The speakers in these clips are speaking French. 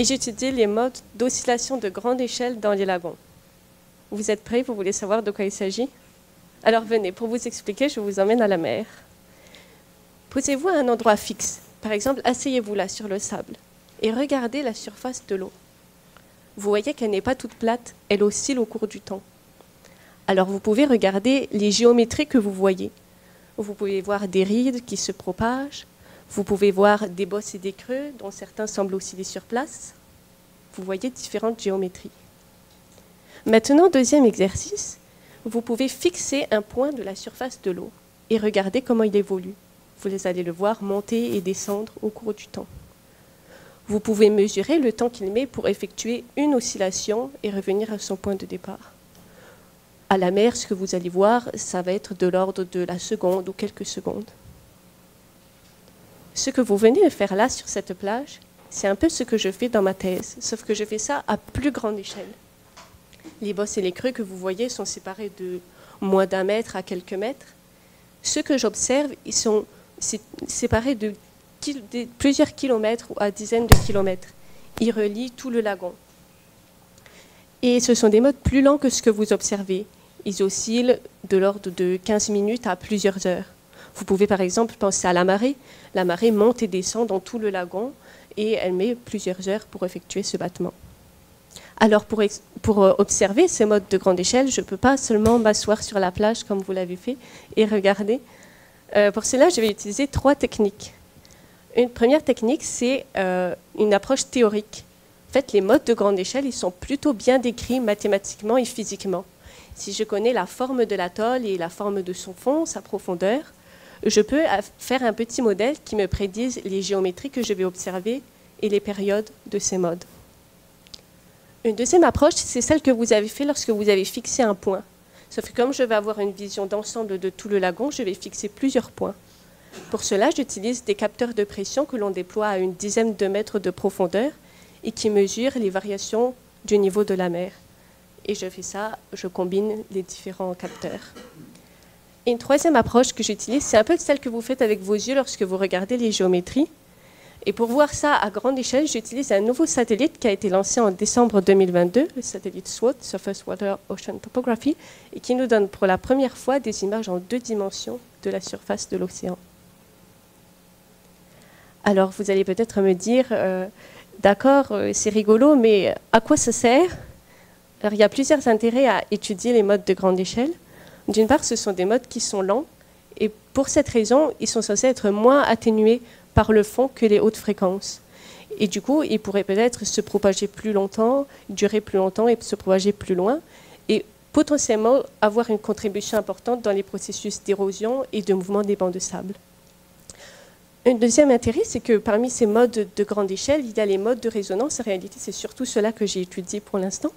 et j'étudie les modes d'oscillation de grande échelle dans les lagons. Vous êtes prêts? Vous voulez savoir de quoi il s'agit? Alors venez, pour vous expliquer, je vous emmène à la mer. Posez-vous à un endroit fixe. Par exemple, asseyez-vous là sur le sable et regardez la surface de l'eau. Vous voyez qu'elle n'est pas toute plate, elle oscille au cours du temps. Alors vous pouvez regarder les géométries que vous voyez. Vous pouvez voir des rides qui se propagent. Vous pouvez voir des bosses et des creux, dont certains semblent osciller sur place. Vous voyez différentes géométries. Maintenant, deuxième exercice, vous pouvez fixer un point de la surface de l'eau et regarder comment il évolue. Vous allez le voir monter et descendre au cours du temps. Vous pouvez mesurer le temps qu'il met pour effectuer une oscillation et revenir à son point de départ. À la mer, ce que vous allez voir, ça va être de l'ordre de la seconde ou quelques secondes. Ce que vous venez de faire là, sur cette plage, c'est un peu ce que je fais dans ma thèse, sauf que je fais ça à plus grande échelle. Les bosses et les creux que vous voyez sont séparés de moins d'1 mètre à quelques mètres. Ceux que j'observe, ils sont séparés de plusieurs kilomètres ou à dizaines de kilomètres. Ils relient tout le lagon. Et ce sont des modes plus lents que ce que vous observez. Ils oscillent de l'ordre de 15 minutes à plusieurs heures. Vous pouvez par exemple penser à la marée. La marée monte et descend dans tout le lagon et elle met plusieurs heures pour effectuer ce battement. Alors pour observer ces modes de grande échelle, je ne peux pas seulement m'asseoir sur la plage comme vous l'avez fait et regarder. Pour cela, je vais utiliser 3 techniques. Une première technique, c'est une approche théorique. En fait, les modes de grande échelle, ils sont plutôt bien décrits mathématiquement et physiquement. Si je connais la forme de l'atoll et la forme de son fond, sa profondeur, je peux faire un petit modèle qui me prédise les géométries que je vais observer et les périodes de ces modes. Une deuxième approche, c'est celle que vous avez fait lorsque vous avez fixé un point. Sauf que comme je vais avoir une vision d'ensemble de tout le lagon, je vais fixer plusieurs points. Pour cela, j'utilise des capteurs de pression que l'on déploie à une dizaine de mètres de profondeur et qui mesurent les variations du niveau de la mer. Et je fais ça, je combine les différents capteurs. Et une troisième approche que j'utilise, c'est un peu celle que vous faites avec vos yeux lorsque vous regardez les géométries. Et pour voir ça à grande échelle, j'utilise un nouveau satellite qui a été lancé en décembre 2022, le satellite SWOT, Surface Water Ocean Topography, et qui nous donne pour la première fois des images en 2 dimensions de la surface de l'océan. Alors vous allez peut-être me dire, d'accord, c'est rigolo, mais à quoi ça sert? Alors il y a plusieurs intérêts à étudier les modes de grande échelle. D'une part, ce sont des modes qui sont lents, et pour cette raison, ils sont censés être moins atténués par le fond que les hautes fréquences. Et du coup, ils pourraient peut-être se propager plus longtemps, durer plus longtemps et se propager plus loin, et potentiellement avoir une contribution importante dans les processus d'érosion et de mouvement des bancs de sable. Un deuxième intérêt, c'est que parmi ces modes de grande échelle, il y a les modes de résonance. En réalité, c'est surtout cela que j'ai étudié pour l'instant.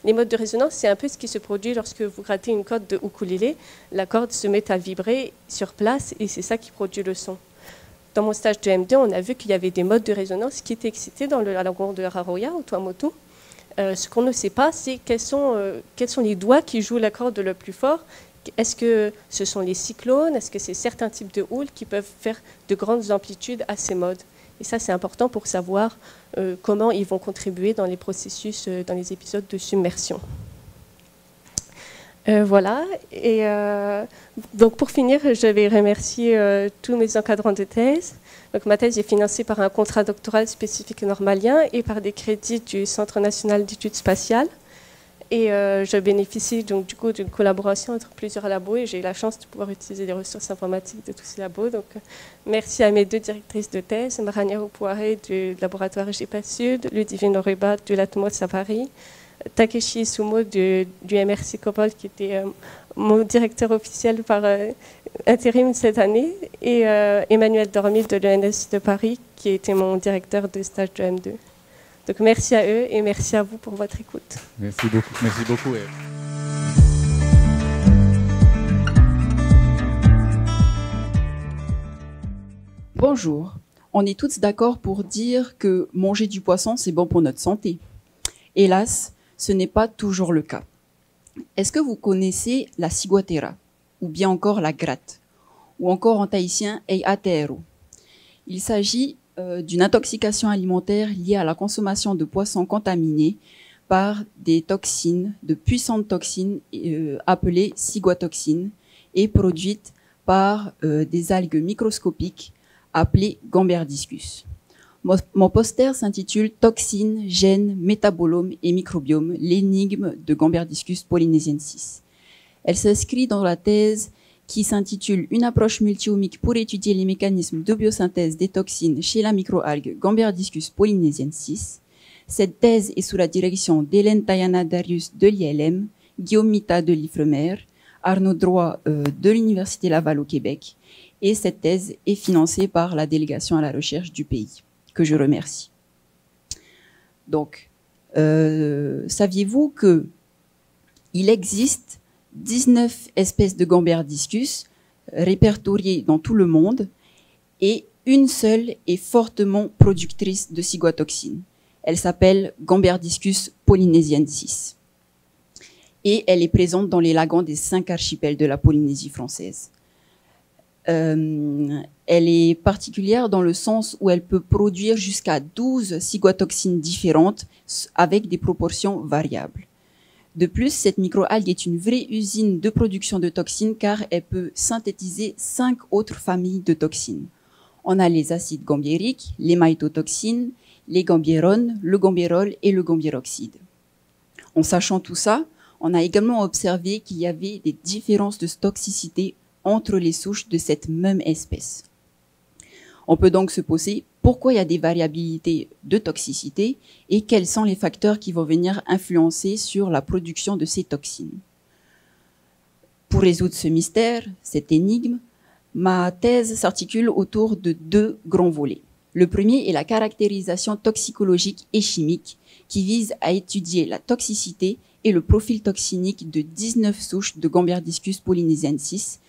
Les modes de résonance, c'est un peu ce qui se produit lorsque vous grattez une corde de ukulélé. La corde se met à vibrer sur place et c'est ça qui produit le son. Dans mon stage de M2, on a vu qu'il y avait des modes de résonance qui étaient excités dans le lagon de Araroya, au Tuamotu. Ce qu'on ne sait pas, c'est quels sont les doigts qui jouent la corde le plus fort. Est-ce que ce sont les cyclones? Est-ce que c'est certains types de houles qui peuvent faire de grandes amplitudes à ces modes? Et ça, c'est important pour savoir comment ils vont contribuer dans les processus, dans les épisodes de submersion. Voilà. Et donc pour finir, je vais remercier tous mes encadrants de thèse. Donc ma thèse est financée par un contrat doctoral spécifique normalien et par des crédits du Centre national d'études spatiales. Et je bénéficie donc du coup d'une collaboration entre plusieurs labos et j'ai eu la chance de pouvoir utiliser les ressources informatiques de tous ces labos. Donc merci à mes 2 directrices de thèse, Marania Poiré du laboratoire GEPA Sud, Ludivine Oruba de l'Atmos à Paris, Takeshi Sumo du MRC Copol qui était mon directeur officiel par intérim cette année et Emmanuel Dormil de l'ENS de Paris qui était mon directeur de stage de M2. Donc merci à eux et merci à vous pour votre écoute. Merci beaucoup. Merci beaucoup. Bonjour. On est tous d'accord pour dire que manger du poisson, c'est bon pour notre santé. Hélas, ce n'est pas toujours le cas. Est-ce que vous connaissez la ciguatera, ou bien encore la gratte, ou encore en tahitien, ei atero? Il s'agit d'une intoxication alimentaire liée à la consommation de poissons contaminés par des toxines, de puissantes toxines appelées ciguatoxines et produites par des algues microscopiques appelées Gamberdiscus. Mon poster s'intitule Toxines, gènes, métabolome et microbiome, l'énigme de Gamberdiscus polynesiensis. Elle s'inscrit dans la thèse qui s'intitule Une approche multiomique pour étudier les mécanismes de biosynthèse des toxines chez la microalgue Gamberdiscus polynesiensis. Cette thèse est sous la direction d'Hélène Tayana Darius de l'ILM, Guillaume Mita de l'Ifremer, Arnaud Droit de l'Université Laval au Québec, et cette thèse est financée par la délégation à la recherche du pays, que je remercie. Donc, saviez-vous qu'il existe 19 espèces de Gamberdiscus répertoriées dans tout le monde et une seule est fortement productrice de ciguatoxine. Elle s'appelle Gamberdiscus polynesiensis. Et elle est présente dans les lagons des 5 archipels de la Polynésie française. Elle est particulière dans le sens où elle peut produire jusqu'à 12 ciguatoxines différentes avec des proportions variables. De plus, cette microalgue est une vraie usine de production de toxines car elle peut synthétiser 5 autres familles de toxines. On a les acides gambiériques, les maïtotoxines, les gambierones, le gambierol et le gambieroxyde. En sachant tout ça, on a également observé qu'il y avait des différences de toxicité entre les souches de cette même espèce. On peut donc se poser pourquoi il y a des variabilités de toxicité et quels sont les facteurs qui vont venir influencer sur la production de ces toxines. Pour résoudre ce mystère, cette énigme, ma thèse s'articule autour de 2 grands volets. Le premier est la caractérisation toxicologique et chimique qui vise à étudier la toxicité et le profil toxinique de 19 souches de Gamberdiscus polynesiensis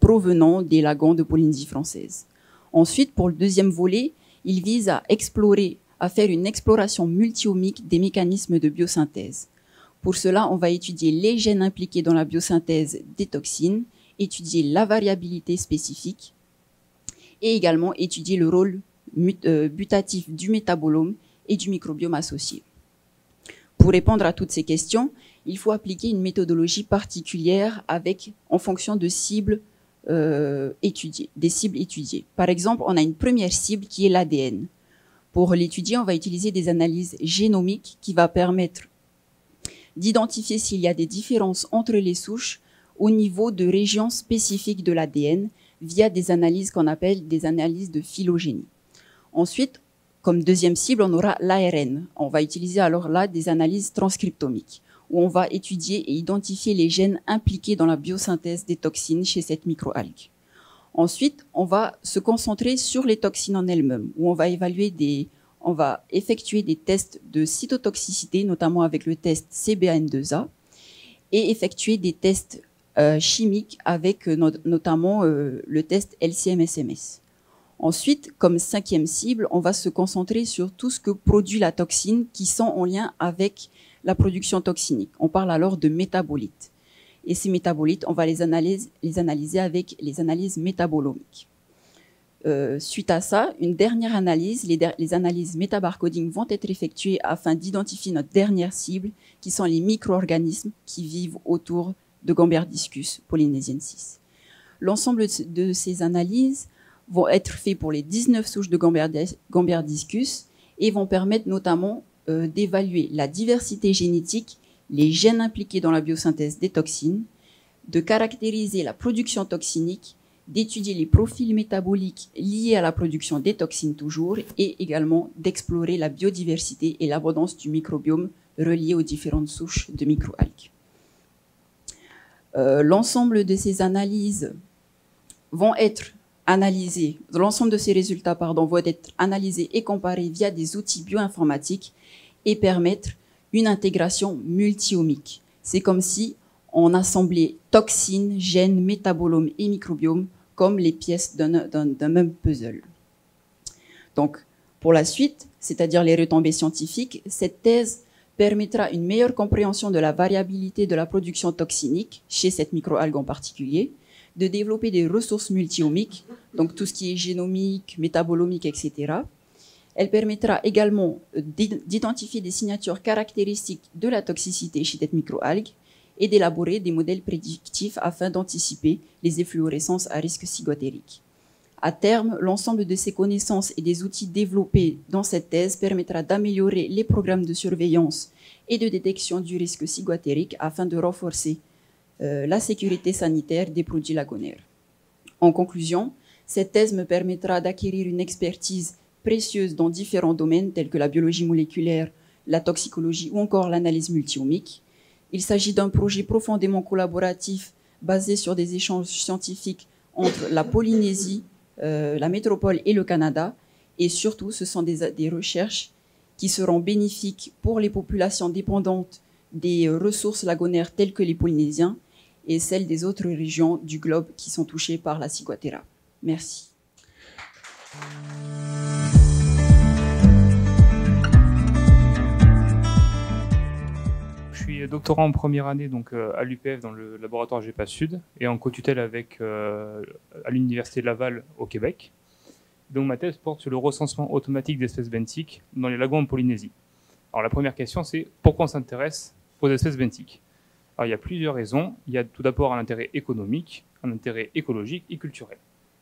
provenant des lagons de Polynésie française. Ensuite, pour le deuxième volet, il vise à faire une exploration multiomique des mécanismes de biosynthèse. Pour cela, on va étudier les gènes impliqués dans la biosynthèse des toxines, étudier la variabilité spécifique et également étudier le rôle butatif du métabolome et du microbiome associé. Pour répondre à toutes ces questions, il faut appliquer une méthodologie particulière en fonction de cibles des cibles étudiées. Par exemple, on a une première cible qui est l'ADN. Pour l'étudier, on va utiliser des analyses génomiques qui va permettre d'identifier s'il y a des différences entre les souches au niveau de régions spécifiques de l'ADN via des analyses qu'on appelle des analyses de phylogénie. Ensuite, comme deuxième cible, on aura l'ARN. On va utiliser alors là des analyses transcriptomiques où on va étudier et identifier les gènes impliqués dans la biosynthèse des toxines chez cette microalgue. Ensuite, on va se concentrer sur les toxines en elles-mêmes, où on va effectuer des tests de cytotoxicité, notamment avec le test CBAN2A, et effectuer des tests chimiques avec notamment le test LCMSMS. Ensuite, comme 5e cible, on va se concentrer sur tout ce que produit la toxine qui sont en lien avec la production toxinique. On parle alors de métabolites. Et ces métabolites, on va les analyser avec les analyses métabolomiques. Suite à ça, une dernière analyse, les analyses métabarcoding vont être effectuées afin d'identifier notre dernière cible, qui sont les micro-organismes qui vivent autour de Gamberdiscus polynesiensis. L'ensemble de ces analyses vont être faits pour les 19 souches de Gamberdiscus et vont permettre notamment d'évaluer la diversité génétique, les gènes impliqués dans la biosynthèse des toxines, de caractériser la production toxinique, d'étudier les profils métaboliques liés à la production des toxines toujours, et également d'explorer la biodiversité et l'abondance du microbiome relié aux différentes souches de microalgues. L'ensemble de ces analyses vont être analysés, l'ensemble de ces résultats vont être analysés et comparés via des outils bioinformatiques et permettre une intégration multiomique. C'est comme si on assemblait toxines, gènes, métabolome et microbiome comme les pièces d'un même puzzle. Donc, pour la suite, c'est-à-dire les retombées scientifiques, cette thèse permettra une meilleure compréhension de la variabilité de la production toxinique chez cette microalgue en particulier, de développer des ressources multiomiques, donc tout ce qui est génomique, métabolomique, etc. Elle permettra également d'identifier des signatures caractéristiques de la toxicité chez cette microalgue et d'élaborer des modèles prédictifs afin d'anticiper les efflorescences à risque ciguatérique. À terme, l'ensemble de ces connaissances et des outils développés dans cette thèse permettra d'améliorer les programmes de surveillance et de détection du risque ciguatérique afin de renforcer la sécurité sanitaire des produits lagonaires. En conclusion, cette thèse me permettra d'acquérir une expertise précieuses dans différents domaines tels que la biologie moléculaire, la toxicologie ou encore l'analyse multiomique. Il s'agit d'un projet profondément collaboratif basé sur des échanges scientifiques entre la Polynésie, la métropole et le Canada. Et surtout, ce sont des recherches qui seront bénéfiques pour les populations dépendantes des ressources lagonaires telles que les Polynésiens et celles des autres régions du globe qui sont touchées par la ciguatera. Merci. Je suis doctorant en première année donc, à l'UPF dans le laboratoire GEPA Sud et en co-tutelle avec, à l'Université Laval au Québec. Donc ma thèse porte sur le recensement automatique d'espèces benthiques dans les lagons en Polynésie. Alors la première question c'est pourquoi on s'intéresse aux espèces benthiques? Alors il y a plusieurs raisons. Il y a tout d'abord un intérêt économique, un intérêt écologique et culturel.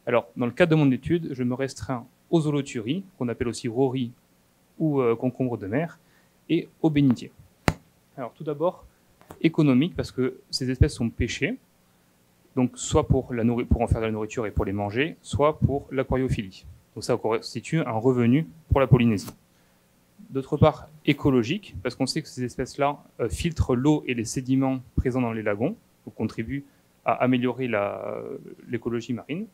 Alors dans le cadre de mon étude, je me restreins aux holothuries, qu'on appelle aussi roris ou concombres de mer, et aux bénitiers. Alors tout d'abord, économique, parce que ces espèces sont pêchées, donc soit pour en faire de la nourriture et pour les manger, soit pour l'aquariophilie. Donc ça constitue un revenu pour la Polynésie. D'autre part, écologique, parce qu'on sait que ces espèces-là filtrent l'eau et les sédiments présents dans les lagons, donc contribuent à améliorer l'écologie marine.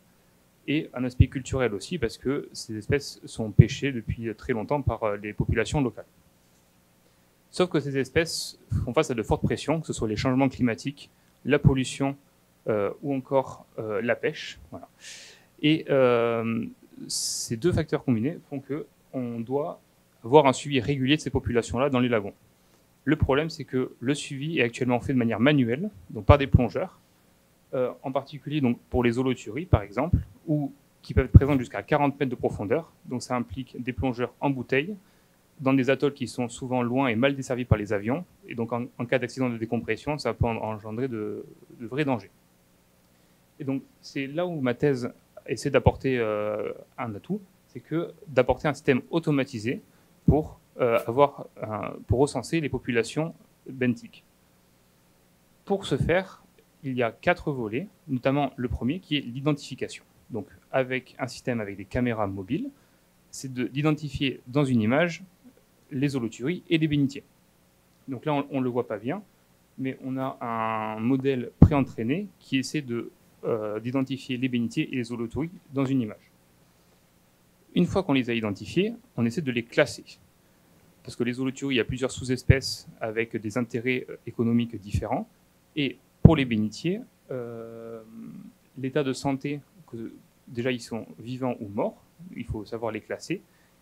Et un aspect culturel aussi, parce que ces espèces sont pêchées depuis très longtemps par les populations locales. Sauf que ces espèces font face à de fortes pressions, que ce soit les changements climatiques, la pollution ou encore la pêche. Voilà. Et ces deux facteurs combinés font qu'on doit avoir un suivi régulier de ces populations-là dans les lagons. Le problème, c'est que le suivi est actuellement fait de manière manuelle, donc par des plongeurs, en particulier donc, pour les holothuries, par exemple, qui peuvent être présentes jusqu'à 40 mètres de profondeur. Donc ça implique des plongeurs en bouteille, dans des atolls qui sont souvent loin et mal desservis par les avions. Et donc en cas d'accident de décompression, ça peut engendrer de vrais dangers. Et donc c'est là où ma thèse essaie d'apporter un atout, c'est d'apporter un système automatisé pour recenser les populations benthiques. Pour ce faire, il y a 4 volets, notamment le premier qui est l'identification. Donc avec un système avec des caméras mobiles, c'est d'identifier dans une image les holothuries et les bénitiers. Donc là, on ne le voit pas bien, mais on a un modèle pré-entraîné qui essaie d'identifier les bénitiers et les holothuries dans une image. Une fois qu'on les a identifiés, on essaie de les classer. Parce que les holothuries, il y a plusieurs sous-espèces avec des intérêts économiques différents. Et pour les bénitiers, l'état de santé, déjà ils sont vivants ou morts, il faut savoir les classer.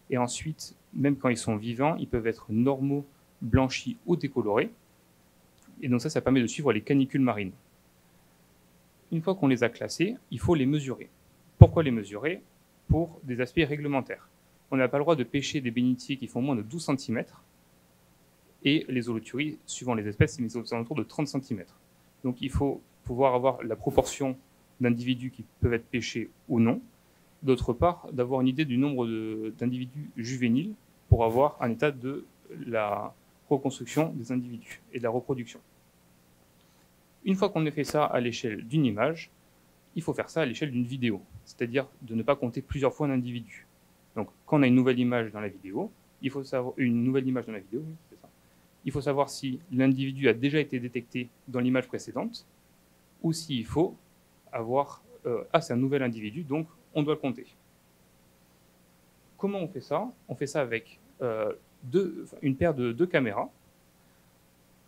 Et ensuite, même quand ils sont vivants, ils peuvent être normaux, blanchis ou décolorés. Et donc ça permet de suivre les canicules marines. Une fois qu'on les a classés, il faut les mesurer. Pourquoi les mesurer? Pour des aspects réglementaires. On n'a pas le droit de pêcher des bénitiers qui font moins de 12 cm. Et les holothuries, suivant les espèces, c'est aux alentours de 30 cm. Donc il faut pouvoir avoir la proportion d'individus qui peuvent être pêchés ou non. D'autre part, d'avoir une idée du nombre d'individus juvéniles pour avoir un état de la reconstruction des individus et de la reproduction. Une fois qu'on a fait ça à l'échelle d'une image, il faut faire ça à l'échelle d'une vidéo, c'est-à-dire de ne pas compter plusieurs fois un individu. Donc, quand on a une nouvelle image dans la vidéo, il faut savoir il faut savoir si l'individu a déjà été détecté dans l'image précédente ou s'il faut avoir c'est un nouvel individu, donc on doit le compter. Comment on fait ça? On fait ça avec une paire de 2 caméras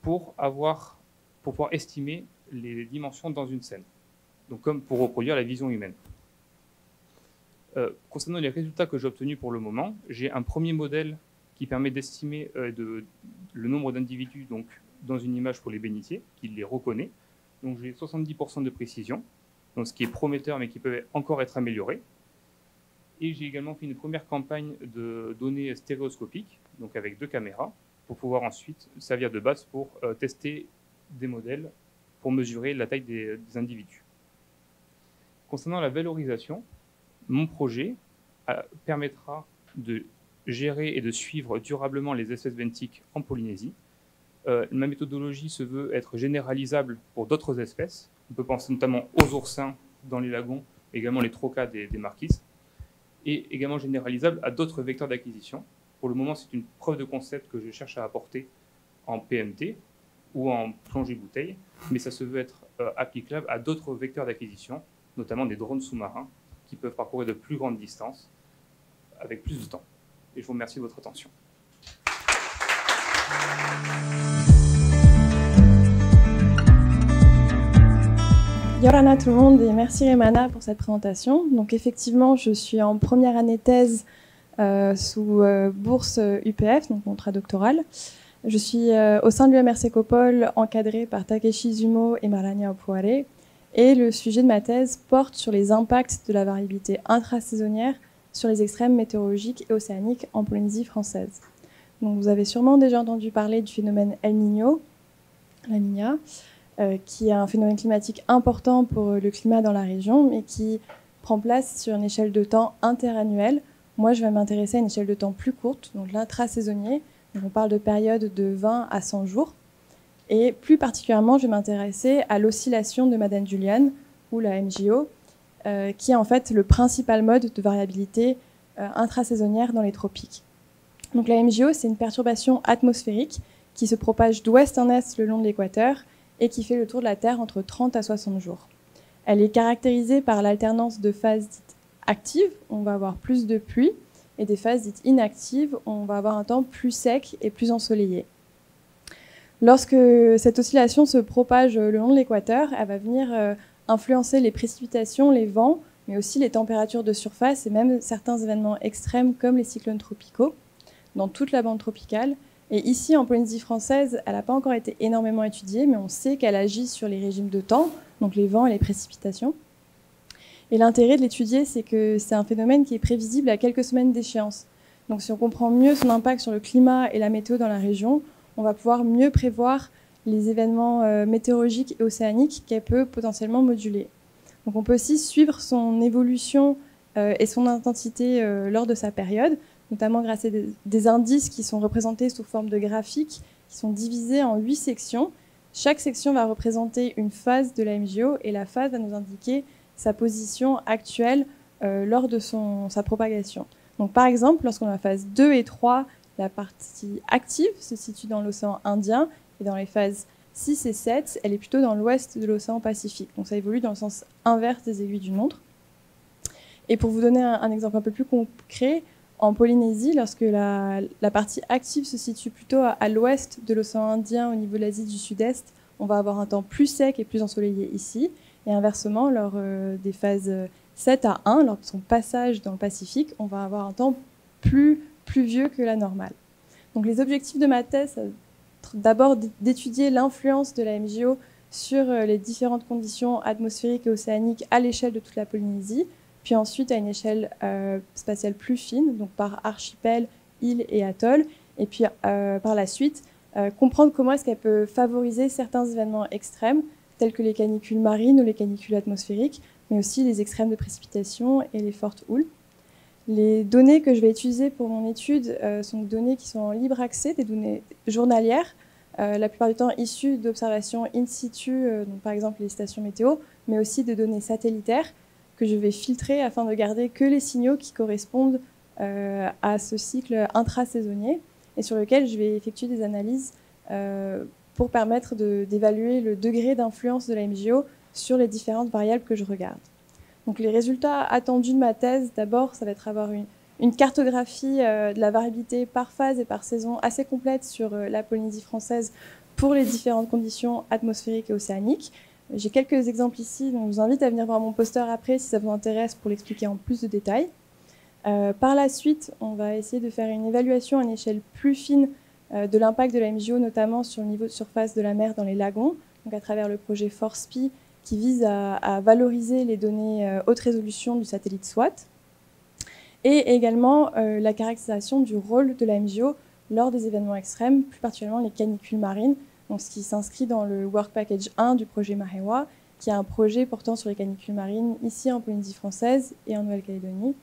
pour pouvoir estimer les dimensions dans une scène. Donc comme pour reproduire la vision humaine. Concernant les résultats que j'ai obtenus pour le moment, j'ai un premier modèle qui permet d'estimer le nombre d'individus dans une image pour les bénitiers, qui les reconnaît. Donc j'ai 70% de précision. donc ce qui est prometteur mais qui peut encore être amélioré. Et j'ai également fait une première campagne de données stéréoscopiques, donc avec 2 caméras, pour pouvoir ensuite servir de base pour tester des modèles pour mesurer la taille des individus. Concernant la valorisation, mon projet permettra de gérer et de suivre durablement les espèces benthiques en Polynésie. Ma méthodologie se veut être généralisable pour d'autres espèces. On peut penser notamment aux oursins dans les lagons, également les trocas des marquises, et également généralisable à d'autres vecteurs d'acquisition. Pour le moment, c'est une preuve de concept que je cherche à apporter en PMT ou en plongée bouteille, mais ça se veut être applicable à d'autres vecteurs d'acquisition, notamment des drones sous-marins qui peuvent parcourir de plus grandes distances avec plus de temps. Et je vous remercie de votre attention. Yorana tout le monde et merci Remana pour cette présentation. Donc effectivement, je suis en première année thèse sous bourse UPF, donc contrat doctoral. Je suis au sein de l'UMRC Copol, encadrée par Takeshi Zumo et Marania Opuare. Et le sujet de ma thèse porte sur les impacts de la variabilité intrasaisonnière sur les extrêmes météorologiques et océaniques en Polynésie française. Donc vous avez sûrement déjà entendu parler du phénomène El Niño, la Niña, qui est un phénomène climatique important pour le climat dans la région, mais qui prend place sur une échelle de temps interannuelle. Moi, je vais m'intéresser à une échelle de temps plus courte, donc l'intrasaisonnier. Donc on parle de périodes de 20 à 100 jours. Et plus particulièrement, je vais m'intéresser à l'oscillation de Madden-Julian, ou la MJO, qui est en fait le principal mode de variabilité intrasaisonnière dans les tropiques. Donc la MJO, c'est une perturbation atmosphérique qui se propage d'ouest en est le long de l'équateur et qui fait le tour de la Terre entre 30 à 60 jours. Elle est caractérisée par l'alternance de phases dites actives, on va avoir plus de pluie, et des phases dites inactives, on va avoir un temps plus sec et plus ensoleillé. Lorsque cette oscillation se propage le long de l'équateur, elle va venir influencer les précipitations, les vents, mais aussi les températures de surface et même certains événements extrêmes comme les cyclones tropicaux dans toute la bande tropicale. Et ici, en Polynésie française, elle n'a pas encore été énormément étudiée, mais on sait qu'elle agit sur les régimes de temps, donc les vents et les précipitations. Et l'intérêt de l'étudier, c'est que c'est un phénomène qui est prévisible à quelques semaines d'échéance. Donc si on comprend mieux son impact sur le climat et la météo dans la région, on va pouvoir mieux prévoir les événements météorologiques et océaniques qu'elle peut potentiellement moduler. Donc on peut aussi suivre son évolution et son intensité lors de sa période, notamment grâce à des indices qui sont représentés sous forme de graphiques, qui sont divisés en 8 sections. Chaque section va représenter une phase de la MJO et la phase va nous indiquer sa position actuelle lors de sa propagation. Donc, par exemple, lorsqu'on a la phase 2 et 3, la partie active se situe dans l'océan Indien et dans les phases 6 et 7, elle est plutôt dans l'ouest de l'océan Pacifique. Donc ça évolue dans le sens inverse des aiguilles d'une montre. Et pour vous donner un exemple un peu plus concret, en Polynésie, lorsque la partie active se situe plutôt à l'ouest de l'océan Indien au niveau de l'Asie du Sud-Est, on va avoir un temps plus sec et plus ensoleillé ici. Et inversement, lors des phases 7 à 1, lors de son passage dans le Pacifique, on va avoir un temps plus pluvieux que la normale. Donc les objectifs de ma thèse, d'abord d'étudier l'influence de la MJO sur les différentes conditions atmosphériques et océaniques à l'échelle de toute la Polynésie, puis ensuite à une échelle spatiale plus fine, donc par archipel, île et atoll, et puis par la suite comprendre comment est-ce qu'elle peut favoriser certains événements extrêmes, tels que les canicules marines ou les canicules atmosphériques, mais aussi les extrêmes de précipitation et les fortes houles. Les données que je vais utiliser pour mon étude sont des données qui sont en libre accès, des données journalières, la plupart du temps issues d'observations in situ, donc par exemple les stations météo, mais aussi de données satellitaires que je vais filtrer afin de garder que les signaux qui correspondent à ce cycle intrasaisonnier et sur lequel je vais effectuer des analyses pour permettre d'évaluer le degré d'influence de la MJO sur les différentes variables que je regarde. Donc les résultats attendus de ma thèse, d'abord, ça va être avoir une cartographie de la variabilité par phase et par saison assez complète sur la Polynésie française pour les différentes conditions atmosphériques et océaniques. J'ai quelques exemples ici, donc je vous invite à venir voir mon poster après si ça vous intéresse pour l'expliquer en plus de détails. Par la suite, on va essayer de faire une évaluation à une échelle plus fine de l'impact de la MJO, notamment sur le niveau de surface de la mer dans les lagons, donc à travers le projet FORSPI, qui vise à valoriser les données haute résolution du satellite SWAT, et également la caractérisation du rôle de la MJO lors des événements extrêmes, plus particulièrement les canicules marines, donc ce qui s'inscrit dans le Work Package 1 du projet Mahewa, qui est un projet portant sur les canicules marines ici en Polynésie française et en Nouvelle-Calédonie.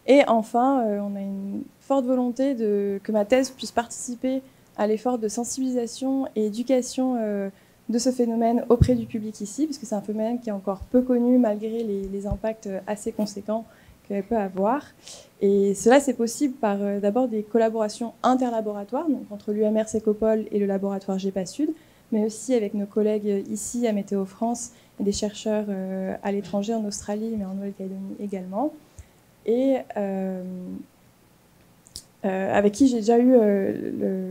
Et enfin, on a une forte volonté que ma thèse puisse participer à l'effort de sensibilisation et éducation de ce phénomène auprès du public ici, puisque c'est un phénomène qui est encore peu connu malgré les impacts assez conséquents qu'elle peut avoir. Et cela, c'est possible par d'abord des collaborations interlaboratoires, donc entre l'UMR Sécopol et le laboratoire GEPA Sud, mais aussi avec nos collègues ici à Météo France et des chercheurs à l'étranger, en Australie, mais en Nouvelle-Calédonie également, et avec qui j'ai déjà eu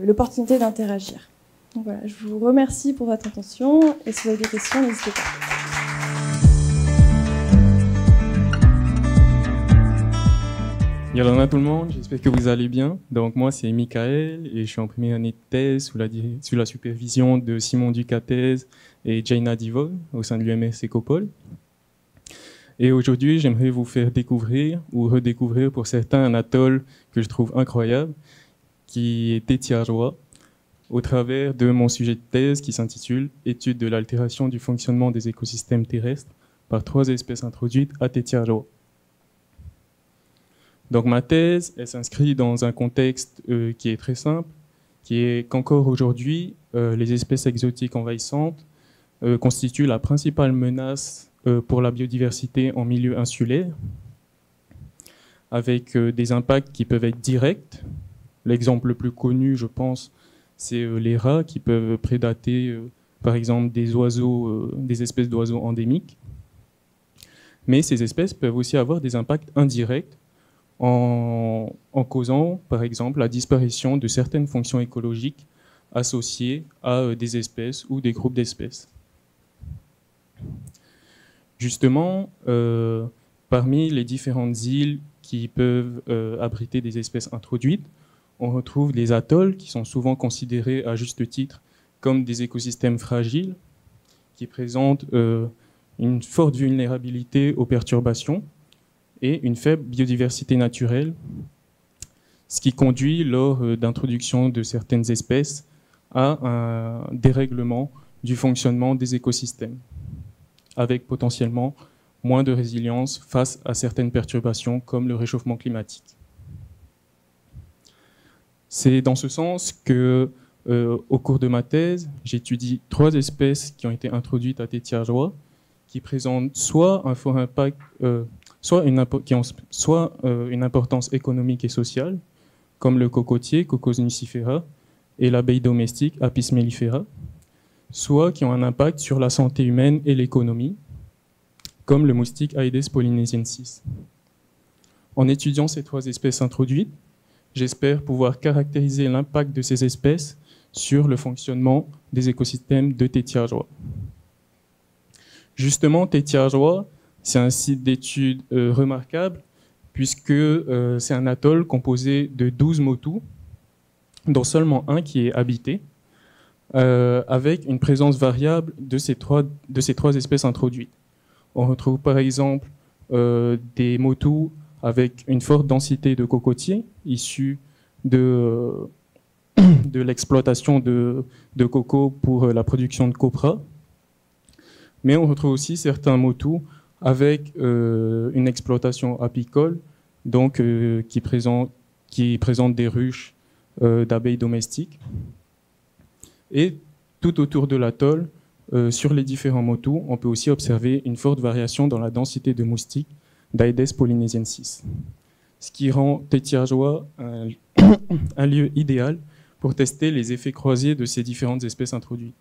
l'opportunité d'interagir. Donc voilà, je vous remercie pour votre attention, et si vous avez des questions, n'hésitez pas. Yolanda tout le monde, j'espère que vous allez bien. Donc moi c'est Michael et je suis en première année de thèse sous la supervision de Simon Ducatez et Jaina Divol au sein de l'UMR Sécopol. Et aujourd'hui j'aimerais vous faire découvrir ou redécouvrir pour certains un atoll que je trouve incroyable qui est Tetiaroa au travers de mon sujet de thèse qui s'intitule « Étude de l'altération du fonctionnement des écosystèmes terrestres par 3 espèces introduites à Tetiaroa ». Donc ma thèse, elle s'inscrit dans un contexte qui est très simple, qui est qu'encore aujourd'hui, les espèces exotiques envahissantes constituent la principale menace pour la biodiversité en milieu insulaire, avec des impacts qui peuvent être directs. L'exemple le plus connu, je pense, c'est les rats qui peuvent prédater, par exemple, des oiseaux, des espèces d'oiseaux endémiques. Mais ces espèces peuvent aussi avoir des impacts indirects en causant, par exemple, la disparition de certaines fonctions écologiques associées à des espèces ou des groupes d'espèces. Justement, parmi les différentes îles qui peuvent abriter des espèces introduites, on retrouve les atolls qui sont souvent considérés à juste titre comme des écosystèmes fragiles qui présentent une forte vulnérabilité aux perturbations et une faible biodiversité naturelle, ce qui conduit lors d'introduction de certaines espèces à un dérèglement du fonctionnement des écosystèmes, avec potentiellement moins de résilience face à certaines perturbations comme le réchauffement climatique. C'est dans ce sens que, au cours de ma thèse, j'étudie 3 espèces qui ont été introduites à Tetiaroa, qui présentent soit un fort impact, soit une importance économique et sociale, comme le cocotier, Cocos nucifera, et l'abeille domestique, Apis mellifera, soit qui ont un impact sur la santé humaine et l'économie, comme le moustique Aedes polynesiensis. En étudiant ces 3 espèces introduites, j'espère pouvoir caractériser l'impact de ces espèces sur le fonctionnement des écosystèmes de Tetiaroa. Justement, Tetiaroa, c'est un site d'étude remarquable puisque c'est un atoll composé de 12 motus, dont seulement un qui est habité, avec une présence variable de ces trois espèces introduites. On retrouve par exemple des motus avec une forte densité de cocotiers issus de l'exploitation de coco pour la production de copra. Mais on retrouve aussi certains motus avec une exploitation apicole, donc qui présente des ruches d'abeilles domestiques. Et tout autour de l'atoll, sur les différents motus, on peut aussi observer une forte variation dans la densité de moustiques d'Aedes polynesiensis, ce qui rend Tetiaroa un lieu idéal pour tester les effets croisés de ces différentes espèces introduites.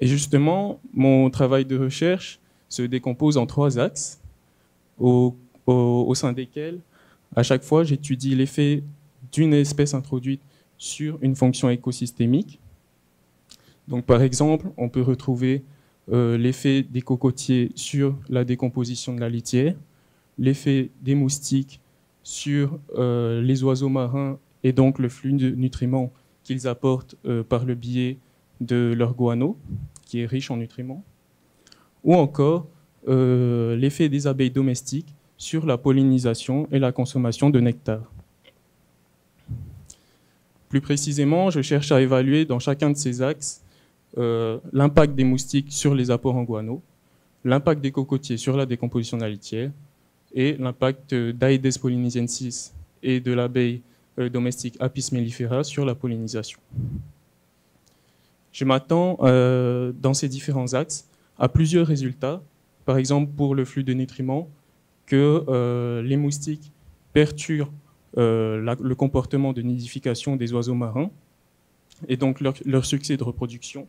Et justement, mon travail de recherche se décompose en 3 axes, au sein desquels, à chaque fois, j'étudie l'effet d'une espèce introduite sur une fonction écosystémique. Donc, par exemple, on peut retrouver l'effet des cocotiers sur la décomposition de la litière, l'effet des moustiques sur les oiseaux marins et donc le flux de nutriments qu'ils apportent par le biais de leur guano, qui est riche en nutriments, ou encore l'effet des abeilles domestiques sur la pollinisation et la consommation de nectar. Plus précisément, je cherche à évaluer dans chacun de ces axes l'impact des moustiques sur les apports en guano, l'impact des cocotiers sur la décomposition de la litière et l'impact d'Aedes pollinisensis et de l'abeille domestique Apis mellifera sur la pollinisation. Je m'attends dans ces différents axes à plusieurs résultats, par exemple pour le flux de nutriments, que les moustiques perturbent le comportement de nidification des oiseaux marins et donc leur succès de reproduction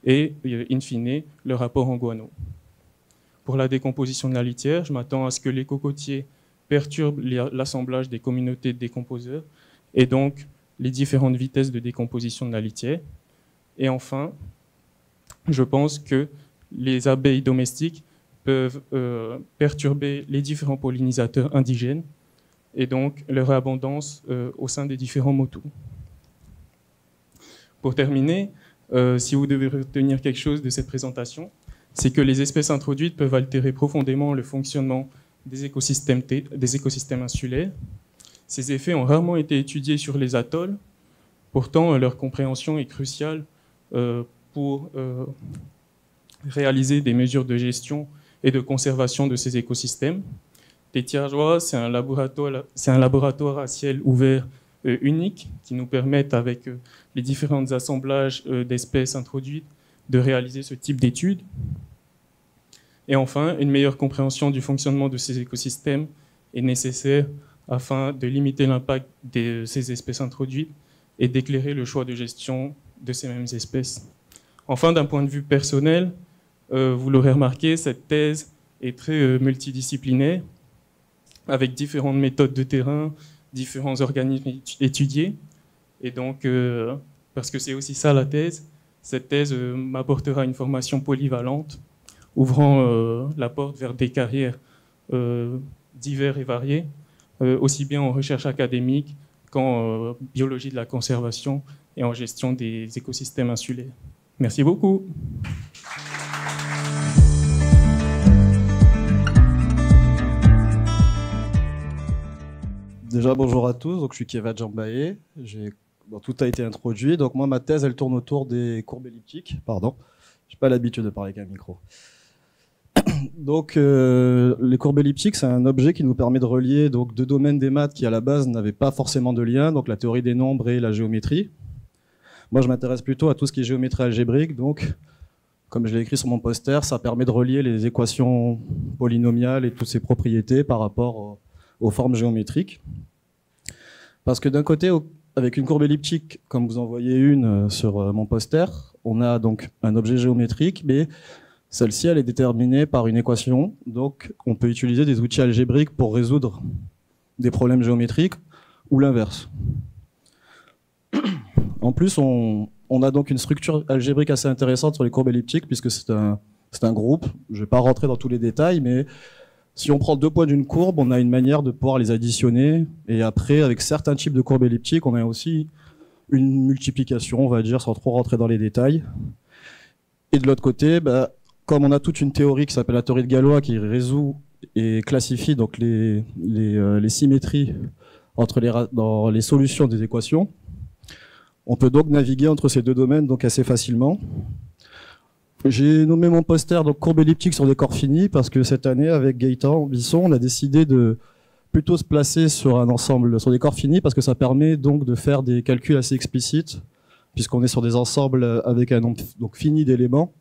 et, in fine, leur rapport en guano. Pour la décomposition de la litière, je m'attends à ce que les cocotiers perturbent l'assemblage des communautés de décomposeurs et donc les différentes vitesses de décomposition de la litière. Et enfin, je pense que les abeilles domestiques peuvent perturber les différents pollinisateurs indigènes et donc leur abondance au sein des différents motus. Pour terminer, si vous devez retenir quelque chose de cette présentation, c'est que les espèces introduites peuvent altérer profondément le fonctionnement des écosystèmes insulaires. Ces effets ont rarement été étudiés sur les atolls, pourtant leur compréhension est cruciale pour réaliser des mesures de gestion et de conservation de ces écosystèmes. Tétiageois, c'est un laboratoire à ciel ouvert unique qui nous permet, avec les différents assemblages d'espèces introduites, de réaliser ce type d'études. Et enfin, une meilleure compréhension du fonctionnement de ces écosystèmes est nécessaire afin de limiter l'impact de ces espèces introduites et d'éclairer le choix de gestion de ces mêmes espèces. Enfin, d'un point de vue personnel, vous l'aurez remarqué, cette thèse est très multidisciplinaire, avec différentes méthodes de terrain, différents organismes étudiés. Et donc, parce que c'est aussi ça la thèse, cette thèse m'apportera une formation polyvalente, ouvrant la porte vers des carrières diverses et variées, aussi bien en recherche académique qu'en biologie de la conservation et en gestion des écosystèmes insulaires. Merci beaucoup. Déjà, bonjour à tous. Donc, je suis Keva Djambaye. Tout a été introduit. Donc, moi, ma thèse, elle tourne autour des courbes elliptiques. Pardon. Je n'ai pas l'habitude de parler avec un micro. Donc, les courbes elliptiques, c'est un objet qui nous permet de relier donc, deux domaines des maths qui, à la base, n'avaient pas forcément de lien, donc la théorie des nombres et la géométrie. Moi, je m'intéresse plutôt à tout ce qui est géométrie algébrique. Donc, comme je l'ai écrit sur mon poster, ça permet de relier les équations polynomiales et toutes ces propriétés par rapport aux formes géométriques. Parce que d'un côté, avec une courbe elliptique, comme vous en voyez une sur mon poster, on a donc un objet géométrique, mais celle-ci, elle est déterminée par une équation. Donc, on peut utiliser des outils algébriques pour résoudre des problèmes géométriques ou l'inverse. En plus, on a donc une structure algébrique assez intéressante sur les courbes elliptiques, puisque c'est un groupe. Je ne vais pas rentrer dans tous les détails, mais si on prend deux points d'une courbe, on a une manière de pouvoir les additionner. Et après, avec certains types de courbes elliptiques, on a aussi une multiplication, on va dire, sans trop rentrer dans les détails. Et de l'autre côté, comme on a toute une théorie qui s'appelle la théorie de Galois, qui résout et classifie donc les symétries dans les solutions des équations, on peut donc naviguer entre ces deux domaines donc assez facilement. J'ai nommé mon poster donc courbe elliptique sur des corps finis parce que cette année, avec Gaëtan Bisson, on a décidé de plutôt se placer sur un ensemble, sur des corps finis, parce que ça permet donc de faire des calculs assez explicites, puisqu'on est sur des ensembles avec un nombre donc fini d'éléments,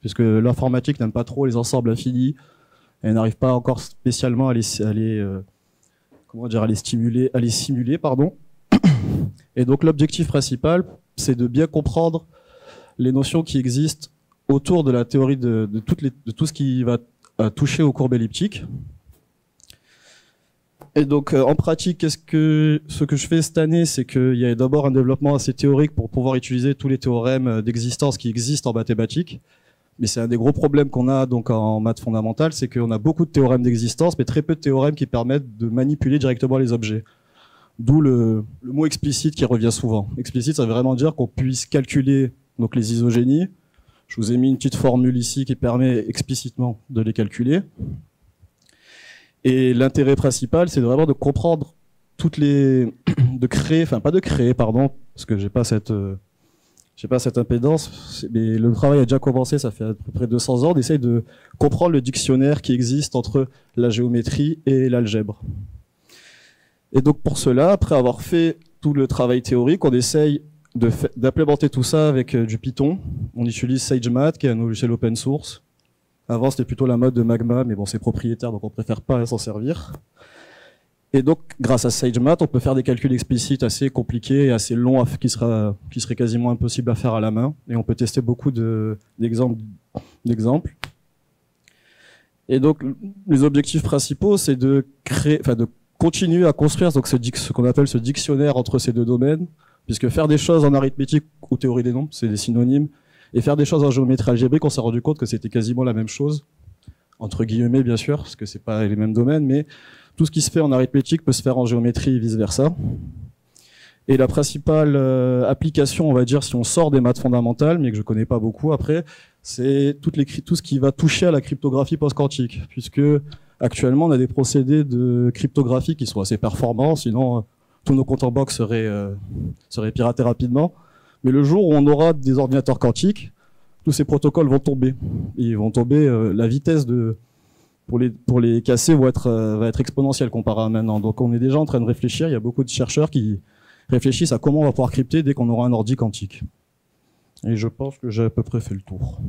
puisque l'informatique n'aime pas trop les ensembles infinis, et n'arrive pas encore spécialement à les simuler, pardon. Et donc l'objectif principal, c'est de bien comprendre les notions qui existent autour de la théorie de tout ce qui va toucher aux courbes elliptiques. Et donc en pratique, ce que je fais cette année, c'est qu'il y a d'abord un développement assez théorique pour pouvoir utiliser tous les théorèmes d'existence qui existent en mathématiques. Mais c'est un des gros problèmes qu'on a donc en maths fondamentales, c'est qu'on a beaucoup de théorèmes d'existence, mais très peu de théorèmes qui permettent de manipuler directement les objets. D'où le mot explicite qui revient souvent. Explicite, ça veut vraiment dire qu'on puisse calculer donc les isogénies, Je vous ai mis une petite formule ici qui permet explicitement de les calculer. Et l'intérêt principal, c'est vraiment de comprendre toutes les, parce que j'ai pas cette impédance, mais le travail a déjà commencé, ça fait à peu près 200 ans, on essaye de comprendre le dictionnaire qui existe entre la géométrie et l'algèbre. Et donc pour cela, après avoir fait tout le travail théorique, on essaye d'implémenter tout ça avec du Python. On utilise SageMath, qui est un logiciel open source. Avant, c'était plutôt la mode de Magma, mais bon, c'est propriétaire, donc on préfère pas s'en servir. Et donc, grâce à SageMath, on peut faire des calculs explicites assez compliqués et assez longs, qui seraient quasiment impossibles à faire à la main. Et on peut tester beaucoup d'exemples. Et donc, les objectifs principaux, c'est de continuer à construire donc ce qu'on appelle ce dictionnaire entre ces deux domaines, puisque faire des choses en arithmétique ou théorie des nombres, c'est des synonymes, et faire des choses en géométrie algébrique, on s'est rendu compte que c'était quasiment la même chose, entre guillemets bien sûr, parce que c'est pas les mêmes domaines, mais tout ce qui se fait en arithmétique peut se faire en géométrie et vice versa. Et la principale application, on va dire, si on sort des maths fondamentales, mais que je connais pas beaucoup après, c'est tout ce qui va toucher à la cryptographie post-quantique, puisque actuellement on a des procédés de cryptographie qui sont assez performants, sinon tous nos comptes en banque seraient piratés rapidement. Mais le jour où on aura des ordinateurs quantiques, tous ces protocoles vont tomber. Et ils vont tomber, la vitesse pour les casser va être exponentielle comparée à maintenant. Donc on est déjà en train de réfléchir, il y a beaucoup de chercheurs qui réfléchissent à comment on va pouvoir crypter dès qu'on aura un ordi quantique. Et je pense que j'ai à peu près fait le tour.